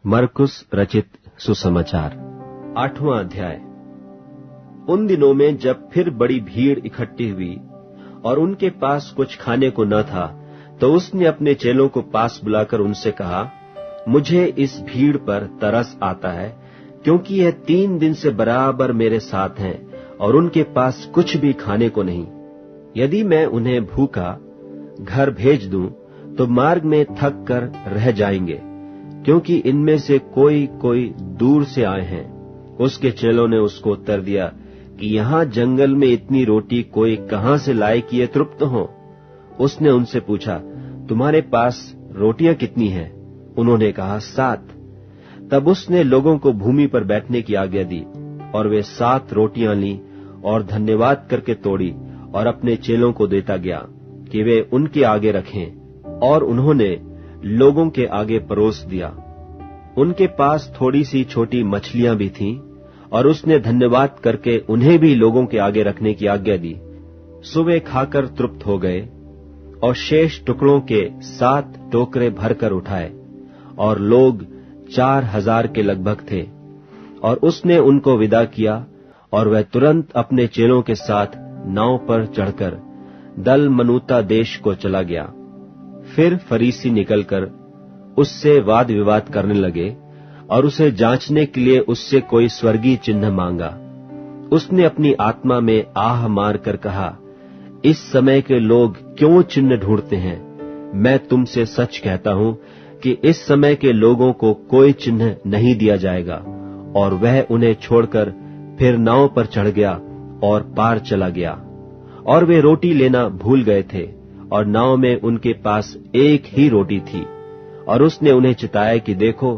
मरकुस रचित सुसमाचार 8वां अध्याय। उन दिनों में जब फिर बड़ी भीड़ इकट्ठी हुई और उनके पास कुछ खाने को न था, तो उसने अपने चेलों को पास बुलाकर उनसे कहा, मुझे इस भीड़ पर तरस आता है, क्योंकि यह 3 दिन से बराबर मेरे साथ हैं और उनके पास कुछ भी खाने को नहीं। यदि मैं उन्हें भूखा घर भेज दूं, तो मार्ग में थक कर रह जाएंगे, क्योंकि इनमें से कोई कोई दूर से आए हैं। उसके चेलों ने उसको उत्तर दिया कि यहाँ जंगल में इतनी रोटी कोई कहाँ से लाए कि ये तृप्त हो। उसने उनसे पूछा, तुम्हारे पास रोटियां कितनी हैं? उन्होंने कहा, 7। तब उसने लोगों को भूमि पर बैठने की आज्ञा दी, और वे 7 रोटियां ली और धन्यवाद करके तोड़ी और अपने चेलों को देता गया कि वे उनके आगे रखें, और उन्होंने लोगों के आगे परोस दिया। उनके पास थोड़ी सी छोटी मछलियां भी थीं, और उसने धन्यवाद करके उन्हें भी लोगों के आगे रखने की आज्ञा दी। सुबह खाकर तृप्त हो गए और शेष टुकड़ों के 7 टोकरे भरकर उठाए, और लोग 4000 के लगभग थे। और उसने उनको विदा किया, और वह तुरंत अपने चेलों के साथ नाव पर चढ़कर दलमनूता देश को चला गया। फिर फरीसी निकलकर उससे वाद विवाद करने लगे और उसे जांचने के लिए उससे कोई स्वर्गीय चिन्ह मांगा। उसने अपनी आत्मा में आह मार कर कहा, इस समय के लोग क्यों चिन्ह ढूंढते हैं? मैं तुमसे सच कहता हूं कि इस समय के लोगों को कोई चिन्ह नहीं दिया जाएगा। और वह उन्हें छोड़कर फिर नाव पर चढ़ गया और पार चला गया। और वे रोटी लेना भूल गए थे, और नाव में उनके पास एक ही रोटी थी। और उसने उन्हें चिताया कि देखो,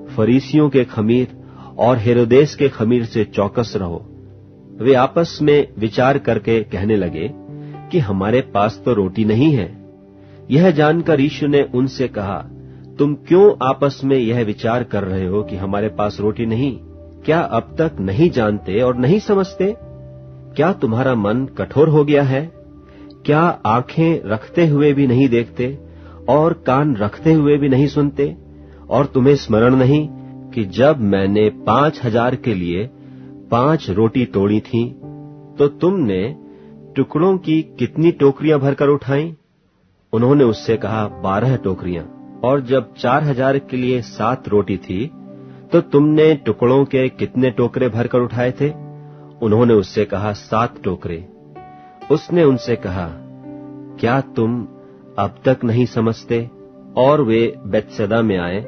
फरीसियों के खमीर और हेरोदेस के खमीर से चौकस रहो। वे आपस में विचार करके कहने लगे कि हमारे पास तो रोटी नहीं है। यह जानकर यीशु ने उनसे कहा, तुम क्यों आपस में यह विचार कर रहे हो कि हमारे पास रोटी नहीं? क्या अब तक नहीं जानते और नहीं समझते? क्या तुम्हारा मन कठोर हो गया है? क्या आंखें रखते हुए भी नहीं देखते और कान रखते हुए भी नहीं सुनते? और तुम्हें स्मरण नहीं कि जब मैंने 5000 के लिए 5 रोटी तोड़ी थी, तो तुमने टुकड़ों की कितनी टोकरियां भरकर उठाई? उन्होंने उससे कहा, 12 टोकरियां। और जब 4000 के लिए 7 रोटी थी, तो तुमने टुकड़ों के कितने टोकरे भरकर उठाए थे? उन्होंने उससे कहा, 7 टोकरे। उसने उनसे कहा, क्या तुम अब तक नहीं समझते? और वे बेतसैदा में आए,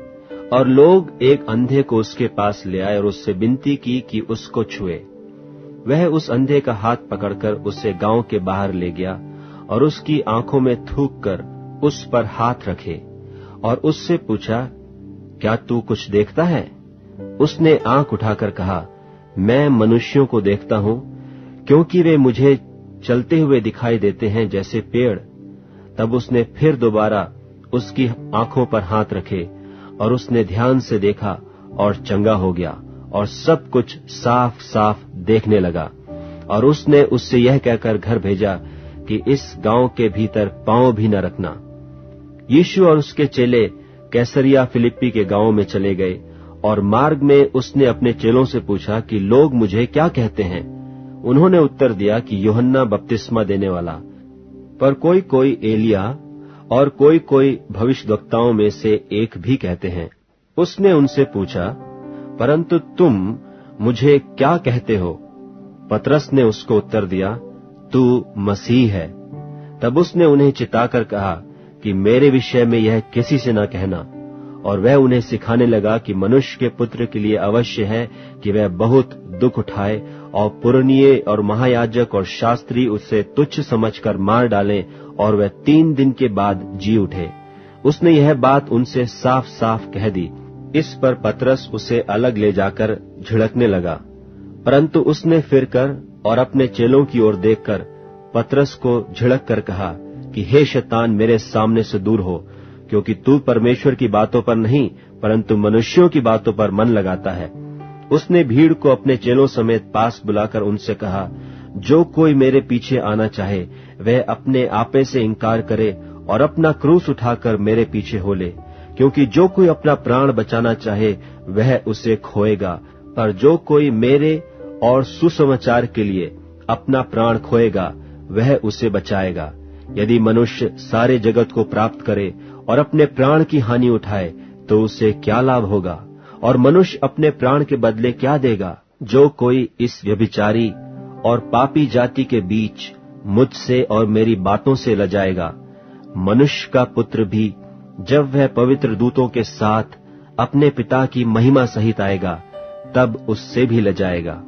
और लोग एक अंधे को उसके पास ले आए और उससे विनती की कि उसको छुए। वह उस अंधे का हाथ पकड़कर उसे गांव के बाहर ले गया, और उसकी आंखों में थूक कर उस पर हाथ रखे, और उससे पूछा, क्या तू कुछ देखता है? उसने आंख उठाकर कहा, मैं मनुष्यों को देखता हूं, क्योंकि वे मुझे चलते हुए दिखाई देते हैं जैसे पेड़। तब उसने फिर दोबारा उसकी आंखों पर हाथ रखे, और उसने ध्यान से देखा और चंगा हो गया, और सब कुछ साफ साफ देखने लगा। और उसने उससे यह कहकर घर भेजा कि इस गांव के भीतर पांव भी न रखना। यीशु और उसके चेले कैसरिया फिलिप्पी के गांव में चले गए, और मार्ग में उसने अपने चेलों से पूछा कि लोग मुझे क्या कहते हैं? उन्होंने उत्तर दिया कि यूहन्ना बपतिस्मा देने वाला, पर कोई कोई एलिया, और कोई कोई भविष्यद्वक्ताओं में से एक भी कहते हैं। उसने उनसे पूछा, परंतु तुम मुझे क्या कहते हो? पतरस ने उसको उत्तर दिया, तू मसीह है। तब उसने उन्हें चिताकर कहा कि मेरे विषय में यह किसी से न कहना। और वह उन्हें सिखाने लगा कि मनुष्य के पुत्र के लिए अवश्य है कि वह बहुत दुख उठाए, और पुरनिये और महायाजक और शास्त्री उसे तुच्छ समझकर मार डालें, और वह 3 दिन के बाद जी उठे। उसने यह बात उनसे साफ साफ कह दी। इस पर पतरस उसे अलग ले जाकर झिड़कने लगा, परंतु उसने फिरकर और अपने चेलों की ओर देखकर पतरस को झिड़क कर कहा कि हे शैतान, मेरे सामने से दूर हो, क्योंकि तू परमेश्वर की बातों पर नहीं, परंतु मनुष्यों की बातों पर मन लगाता है। उसने भीड़ को अपने चेलों समेत पास बुलाकर उनसे कहा, जो कोई मेरे पीछे आना चाहे, वह अपने आपे से इनकार करे और अपना क्रूस उठाकर मेरे पीछे हो ले। क्योंकि जो कोई अपना प्राण बचाना चाहे वह उसे खोएगा, पर जो कोई मेरे और सुसमाचार के लिए अपना प्राण खोएगा वह उसे बचाएगा। यदि मनुष्य सारे जगत को प्राप्त करे और अपने प्राण की हानि उठाए तो उसे क्या लाभ होगा, और मनुष्य अपने प्राण के बदले क्या देगा? जो कोई इस व्यभिचारी और पापी जाति के बीच मुझसे और मेरी बातों से लजाएगा, मनुष्य का पुत्र भी जब वह पवित्र दूतों के साथ अपने पिता की महिमा सहित आएगा तब उससे भी लजाएगा।